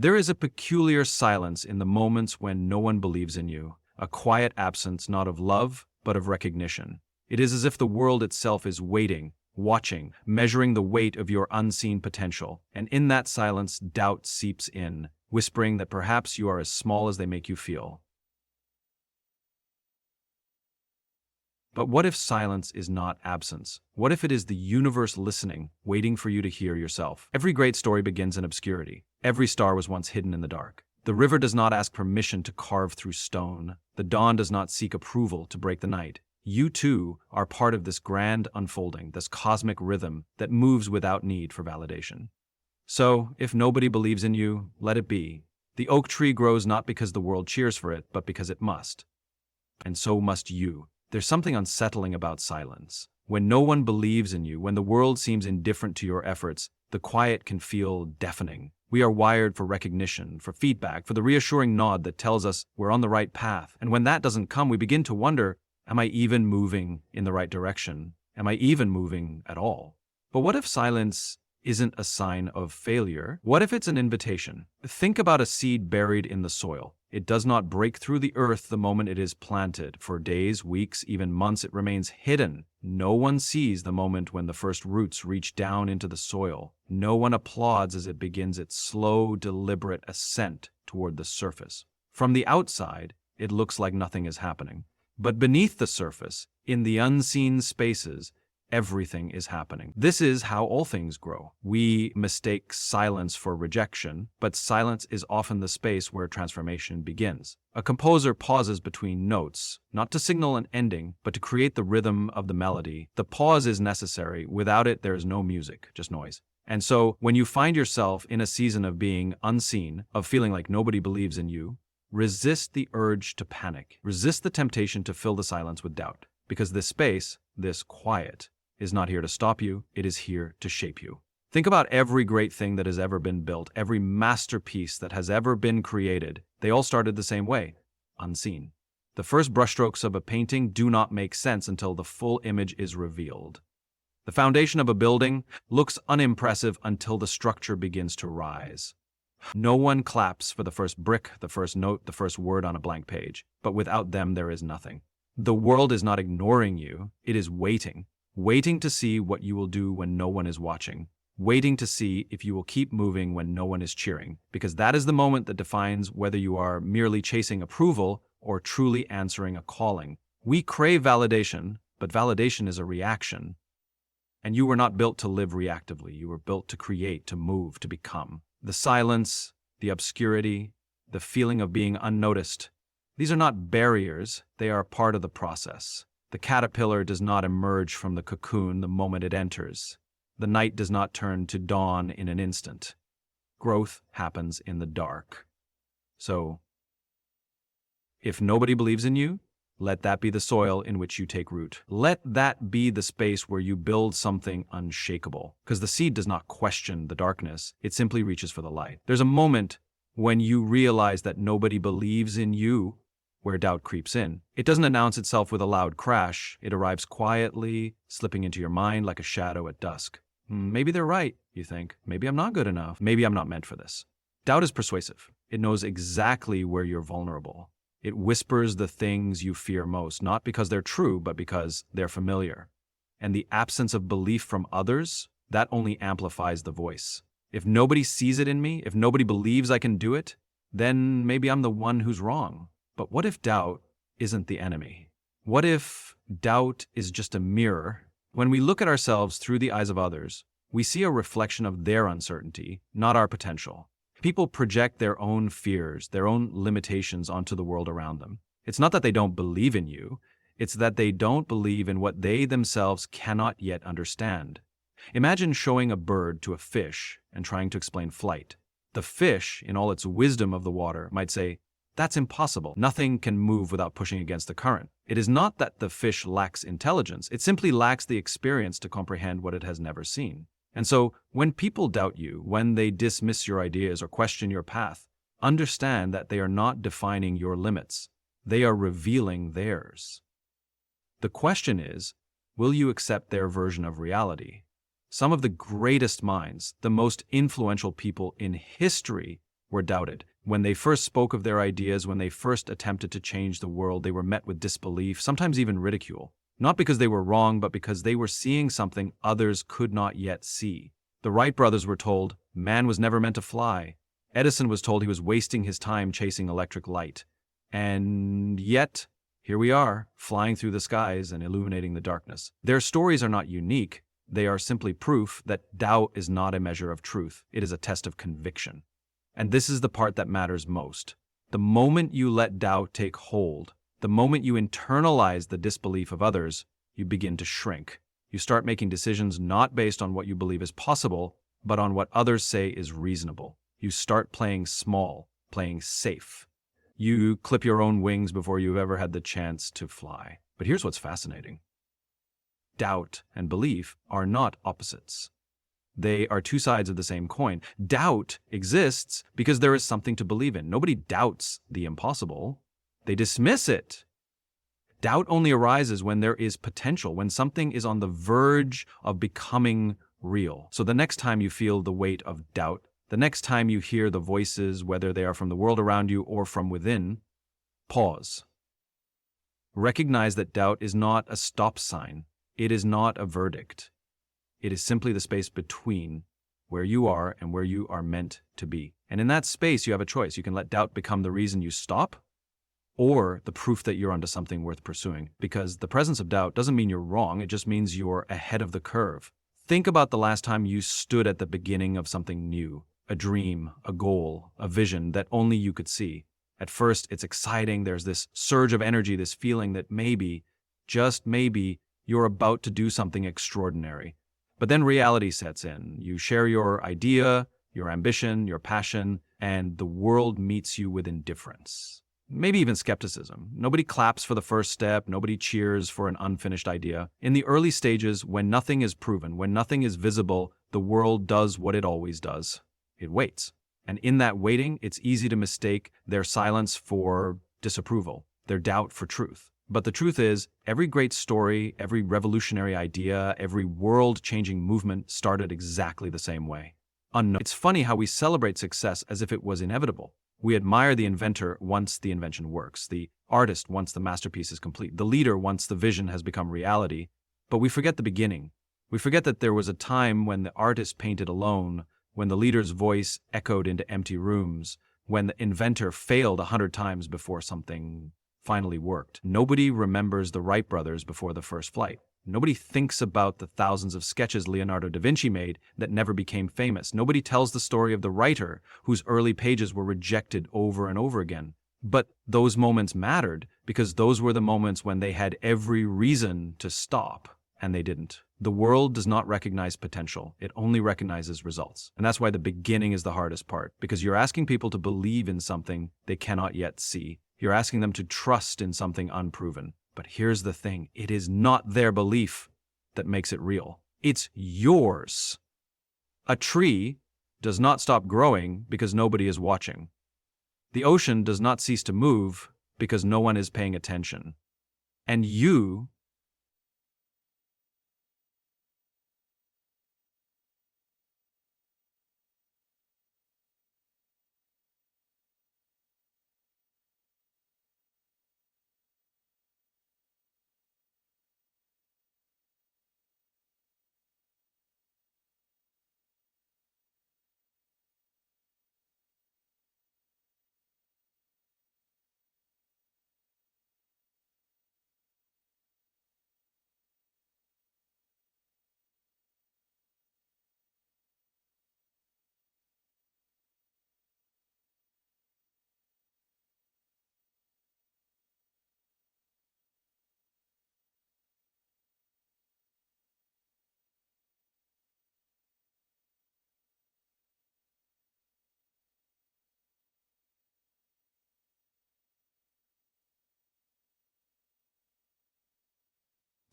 There is a peculiar silence in the moments when no one believes in you, a quiet absence not of love, but of recognition. It is as if the world itself is waiting, watching, measuring the weight of your unseen potential, and in that silence doubt seeps in, whispering that perhaps you are as small as they make you feel. But what if silence is not absence? What if it is the universe listening, waiting for you to hear yourself? Every great story begins in obscurity. Every star was once hidden in the dark. The river does not ask permission to carve through stone. The dawn does not seek approval to break the night. You too are part of this grand unfolding, this cosmic rhythm that moves without need for validation. So, if nobody believes in you, let it be. The oak tree grows not because the world cheers for it, but because it must. And so must you. There's something unsettling about silence. When no one believes in you, when the world seems indifferent to your efforts, the quiet can feel deafening. We are wired for recognition, for feedback, for the reassuring nod that tells us we're on the right path. And when that doesn't come, we begin to wonder, am I even moving in the right direction? Am I even moving at all? But what if silence isn't a sign of failure? What if it's an invitation? Think about a seed buried in the soil. It does not break through the earth the moment it is planted. For days, weeks, even months, it remains hidden. No one sees the moment when the first roots reach down into the soil. No one applauds as it begins its slow, deliberate ascent toward the surface. From the outside, it looks like nothing is happening. But beneath the surface, in the unseen spaces, everything is happening. This is how all things grow. We mistake silence for rejection, but silence is often the space where transformation begins. A composer pauses between notes, not to signal an ending, but to create the rhythm of the melody. The pause is necessary. Without it, there is no music, just noise. And so, when you find yourself in a season of being unseen, of feeling like nobody believes in you, resist the urge to panic. Resist the temptation to fill the silence with doubt. Because this space, this quiet, is not here to stop you, it is here to shape you. Think about every great thing that has ever been built, every masterpiece that has ever been created. They all started the same way, unseen. The first brushstrokes of a painting do not make sense until the full image is revealed. The foundation of a building looks unimpressive until the structure begins to rise. No one claps for the first brick, the first note, the first word on a blank page, but without them there is nothing. The world is not ignoring you, it is waiting. Waiting to see what you will do when no one is watching. Waiting to see if you will keep moving when no one is cheering. Because that is the moment that defines whether you are merely chasing approval or truly answering a calling. We crave validation, but validation is a reaction. And you were not built to live reactively. You were built to create, to move, to become. The silence, the obscurity, the feeling of being unnoticed. These are not barriers, they are part of the process. The caterpillar does not emerge from the cocoon the moment it enters. The night does not turn to dawn in an instant. Growth happens in the dark. So, if nobody believes in you, let that be the soil in which you take root. Let that be the space where you build something unshakable. Because the seed does not question the darkness, it simply reaches for the light. There's a moment when you realize that nobody believes in you, where doubt creeps in. It doesn't announce itself with a loud crash. It arrives quietly, slipping into your mind like a shadow at dusk. Maybe they're right, you think. Maybe I'm not good enough. Maybe I'm not meant for this. Doubt is persuasive. It knows exactly where you're vulnerable. It whispers the things you fear most, not because they're true, but because they're familiar. And the absence of belief from others, that only amplifies the voice. If nobody sees it in me, if nobody believes I can do it, then maybe I'm the one who's wrong. But what if doubt isn't the enemy? What if doubt is just a mirror? When we look at ourselves through the eyes of others, we see a reflection of their uncertainty, not our potential. People project their own fears, their own limitations onto the world around them. It's not that they don't believe in you, it's that they don't believe in what they themselves cannot yet understand. Imagine showing a bird to a fish and trying to explain flight. The fish, in all its wisdom of the water, might say, "That's impossible. Nothing can move without pushing against the current." It is not that the fish lacks intelligence, it simply lacks the experience to comprehend what it has never seen. And so, when people doubt you, when they dismiss your ideas or question your path, understand that they are not defining your limits. They are revealing theirs. The question is, will you accept their version of reality? Some of the greatest minds, the most influential people in history, were doubted. When they first spoke of their ideas, when they first attempted to change the world, they were met with disbelief, sometimes even ridicule. Not because they were wrong, but because they were seeing something others could not yet see. The Wright brothers were told, man was never meant to fly. Edison was told he was wasting his time chasing electric light. And yet, here we are, flying through the skies and illuminating the darkness. Their stories are not unique. They are simply proof that doubt is not a measure of truth. It is a test of conviction. And this is the part that matters most. The moment you let doubt take hold, the moment you internalize the disbelief of others, you begin to shrink. You start making decisions not based on what you believe is possible, but on what others say is reasonable. You start playing small, playing safe. You clip your own wings before you've ever had the chance to fly. But here's what's fascinating. Doubt and belief are not opposites. They are two sides of the same coin. Doubt exists because there is something to believe in. Nobody doubts the impossible. They dismiss it. Doubt only arises when there is potential, when something is on the verge of becoming real. So the next time you feel the weight of doubt, the next time you hear the voices, whether they are from the world around you or from within, pause. Recognize that doubt is not a stop sign. It is not a verdict. It is simply the space between where you are and where you are meant to be. And in that space, you have a choice. You can let doubt become the reason you stop, or the proof that you're onto something worth pursuing. Because the presence of doubt doesn't mean you're wrong, it just means you're ahead of the curve. Think about the last time you stood at the beginning of something new, a dream, a goal, a vision that only you could see. At first, it's exciting, there's this surge of energy, this feeling that maybe, just maybe, you're about to do something extraordinary. But then reality sets in. You share your idea, your ambition, your passion, and the world meets you with indifference. Maybe even skepticism. Nobody claps for the first step, nobody cheers for an unfinished idea. In the early stages, when nothing is proven, when nothing is visible, the world does what it always does. It waits. And in that waiting, it's easy to mistake their silence for disapproval, their doubt for truth. But the truth is, every great story, every revolutionary idea, every world-changing movement started exactly the same way. It's funny how we celebrate success as if it was inevitable. We admire the inventor once the invention works, the artist once the masterpiece is complete, the leader once the vision has become reality. But we forget the beginning. We forget that there was a time when the artist painted alone, when the leader's voice echoed into empty rooms, when the inventor failed 100 times before something finally worked. Nobody remembers the Wright brothers before the first flight. Nobody thinks about the thousands of sketches Leonardo da Vinci made that never became famous. Nobody tells the story of the writer whose early pages were rejected over and over again. But those moments mattered because those were the moments when they had every reason to stop, and they didn't. The world does not recognize potential. It only recognizes results. And that's why the beginning is the hardest part, because you're asking people to believe in something they cannot yet see. You're asking them to trust in something unproven. But here's the thing, it is not their belief that makes it real. It's yours. A tree does not stop growing because nobody is watching. The ocean does not cease to move because no one is paying attention. And you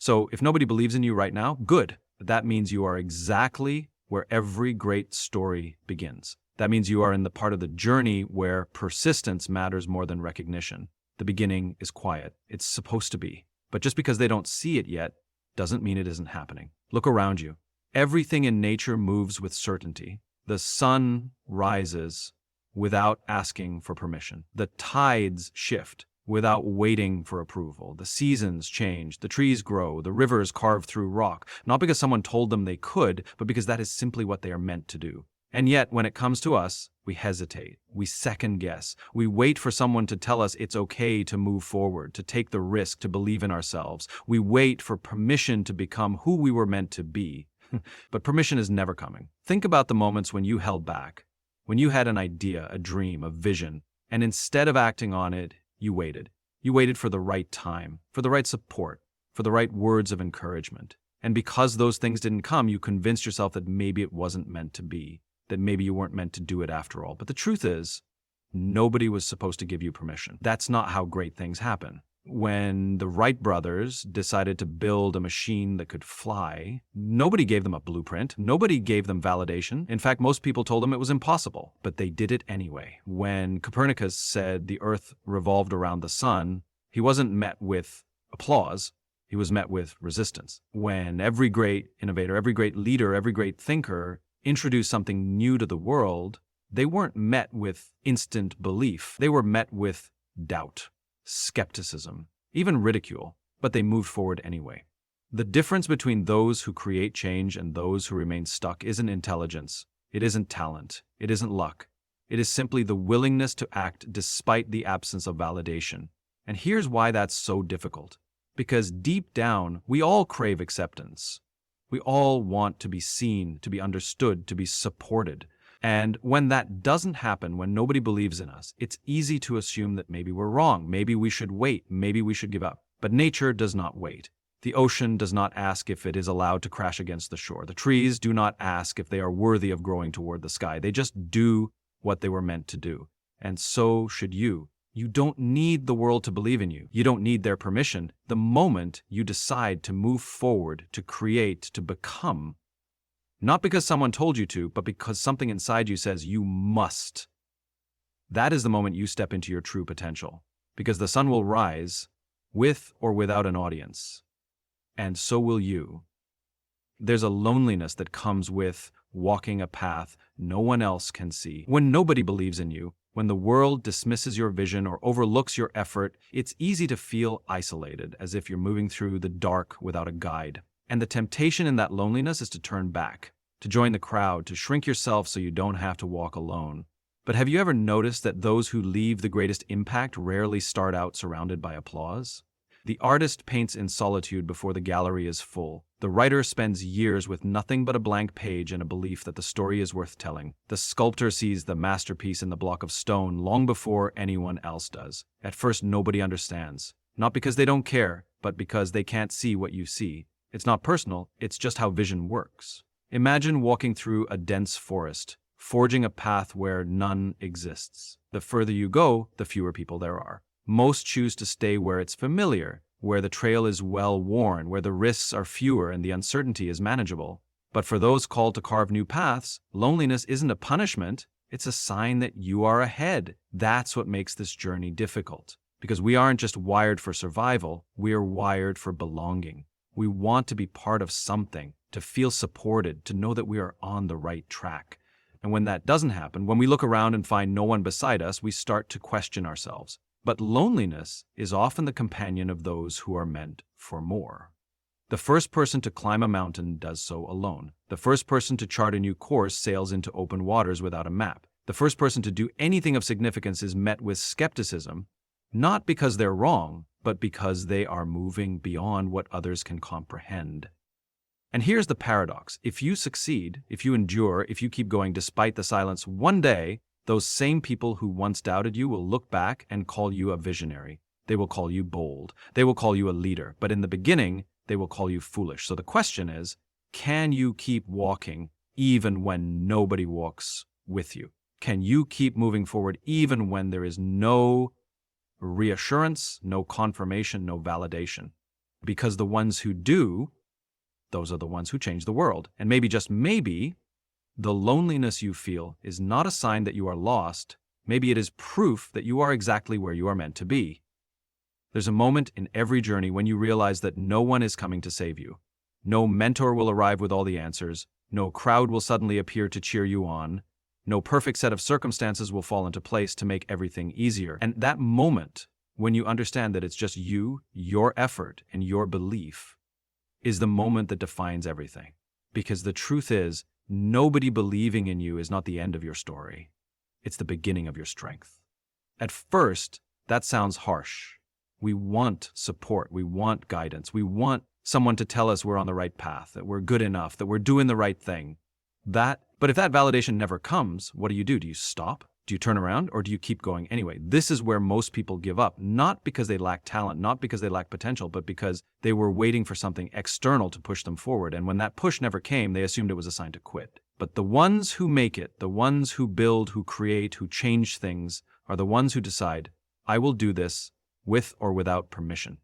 So if nobody believes in you right now, good. But that means you are exactly where every great story begins. That means you are in the part of the journey where persistence matters more than recognition. The beginning is quiet. It's supposed to be. But just because they don't see it yet doesn't mean it isn't happening. Look around you. Everything in nature moves with certainty. The sun rises, without asking for permission. The tides shift without waiting for approval. The seasons change, the trees grow, the rivers carve through rock, not because someone told them they could, but because that is simply what they are meant to do. And yet, when it comes to us, we hesitate, we second guess, we wait for someone to tell us it's okay to move forward, to take the risk, to believe in ourselves. We wait for permission to become who we were meant to be. But permission is never coming. Think about the moments when you held back, when you had an idea, a dream, a vision, and instead of acting on it, you waited. You waited for the right time, for the right support, for the right words of encouragement. And because those things didn't come, you convinced yourself that maybe it wasn't meant to be, that maybe you weren't meant to do it after all. But the truth is, nobody was supposed to give you permission. That's not how great things happen. When the Wright brothers decided to build a machine that could fly, nobody gave them a blueprint. Nobody gave them validation. In fact, most people told them it was impossible, but they did it anyway. When Copernicus said the Earth revolved around the sun, he wasn't met with applause. He was met with resistance. When every great innovator, every great leader, every great thinker introduced something new to the world, they weren't met with instant belief. They were met with doubt, skepticism, even ridicule, but they moved forward anyway. The difference between those who create change and those who remain stuck isn't intelligence, it isn't talent, it isn't luck. It is simply the willingness to act despite the absence of validation. And here's why that's so difficult. Because deep down, we all crave acceptance. We all want to be seen, to be understood, to be supported. And when that doesn't happen, when nobody believes in us, it's easy to assume that maybe we're wrong, maybe we should wait, maybe we should give up. But nature does not wait. The ocean does not ask if it is allowed to crash against the shore. The trees do not ask if they are worthy of growing toward the sky. They just do what they were meant to do. And so should you. You don't need the world to believe in you. You don't need their permission. The moment you decide to move forward, to create, to become, not because someone told you to, but because something inside you says you must. That is the moment you step into your true potential, because the sun will rise with or without an audience, and so will you. There's a loneliness that comes with walking a path no one else can see. When nobody believes in you, when the world dismisses your vision or overlooks your effort, it's easy to feel isolated, as if you're moving through the dark without a guide. And the temptation in that loneliness is to turn back, to join the crowd, to shrink yourself so you don't have to walk alone. But have you ever noticed that those who leave the greatest impact rarely start out surrounded by applause? The artist paints in solitude before the gallery is full. The writer spends years with nothing but a blank page and a belief that the story is worth telling. The sculptor sees the masterpiece in the block of stone long before anyone else does. At first, nobody understands. Not because they don't care, but because they can't see what you see. It's not personal, it's just how vision works. Imagine walking through a dense forest, forging a path where none exists. The further you go, the fewer people there are. Most choose to stay where it's familiar, where the trail is well-worn, where the risks are fewer and the uncertainty is manageable. But for those called to carve new paths, loneliness isn't a punishment, it's a sign that you are ahead. That's what makes this journey difficult. Because we aren't just wired for survival, we are wired for belonging. We want to be part of something, to feel supported, to know that we are on the right track. And when that doesn't happen, when we look around and find no one beside us, we start to question ourselves. But loneliness is often the companion of those who are meant for more. The first person to climb a mountain does so alone. The first person to chart a new course sails into open waters without a map. The first person to do anything of significance is met with skepticism, not because they're wrong, but because they are moving beyond what others can comprehend. And here's the paradox. If you succeed, if you endure, if you keep going despite the silence, one day, those same people who once doubted you will look back and call you a visionary. They will call you bold. They will call you a leader. But in the beginning, they will call you foolish. So the question is, can you keep walking even when nobody walks with you? Can you keep moving forward even when there is no reassurance, no confirmation, no validation? Because the ones who do, those are the ones who change the world. And maybe, just maybe, the loneliness you feel is not a sign that you are lost. Maybe it is proof that you are exactly where you are meant to be. There's a moment in every journey when you realize that no one is coming to save you. No mentor will arrive with all the answers. No crowd will suddenly appear to cheer you on. No perfect set of circumstances will fall into place to make everything easier. And that moment, when you understand that it's just you, your effort, and your belief, is the moment that defines everything. Because the truth is, nobody believing in you is not the end of your story. It's the beginning of your strength. At first, that sounds harsh. We want support. We want guidance. We want someone to tell us we're on the right path, that we're good enough, that we're doing the right thing. But if that validation never comes, what do? Do you stop? Do you turn around, or do you keep going anyway? This is where most people give up, not because they lack talent, not because they lack potential, but because they were waiting for something external to push them forward. And when that push never came, they assumed it was a sign to quit. But the ones who make it, the ones who build, who create, who change things, are the ones who decide, I will do this with or without permission,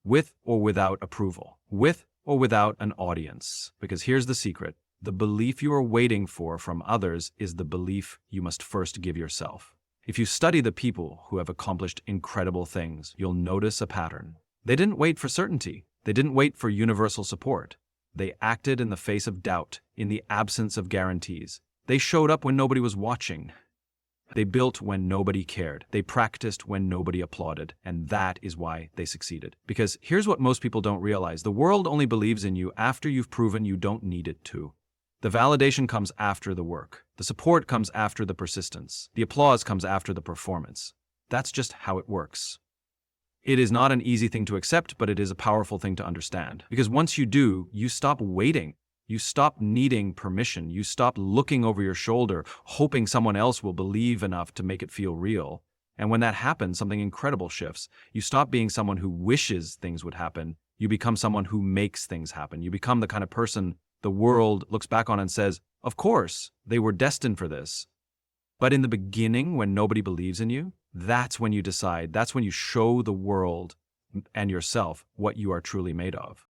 with or without approval, with or without an audience. Because here's the secret. The belief you are waiting for from others is the belief you must first give yourself. If you study the people who have accomplished incredible things, you'll notice a pattern. They didn't wait for certainty. They didn't wait for universal support. They acted in the face of doubt, in the absence of guarantees. They showed up when nobody was watching. They built when nobody cared. They practiced when nobody applauded. And that is why they succeeded. Because here's what most people don't realize. The world only believes in you after you've proven you don't need it to. The validation comes after the work. The support comes after the persistence. The applause comes after the performance. That's just how it works. It is not an easy thing to accept, but it is a powerful thing to understand. Because once you do, you stop waiting. You stop needing permission. You stop looking over your shoulder, hoping someone else will believe enough to make it feel real. And when that happens, something incredible shifts. You stop being someone who wishes things would happen. You become someone who makes things happen. You become the kind of person the world looks back on and says, of course, they were destined for this. But in the beginning, when nobody believes in you, that's when you decide, that's when you show the world and yourself what you are truly made of.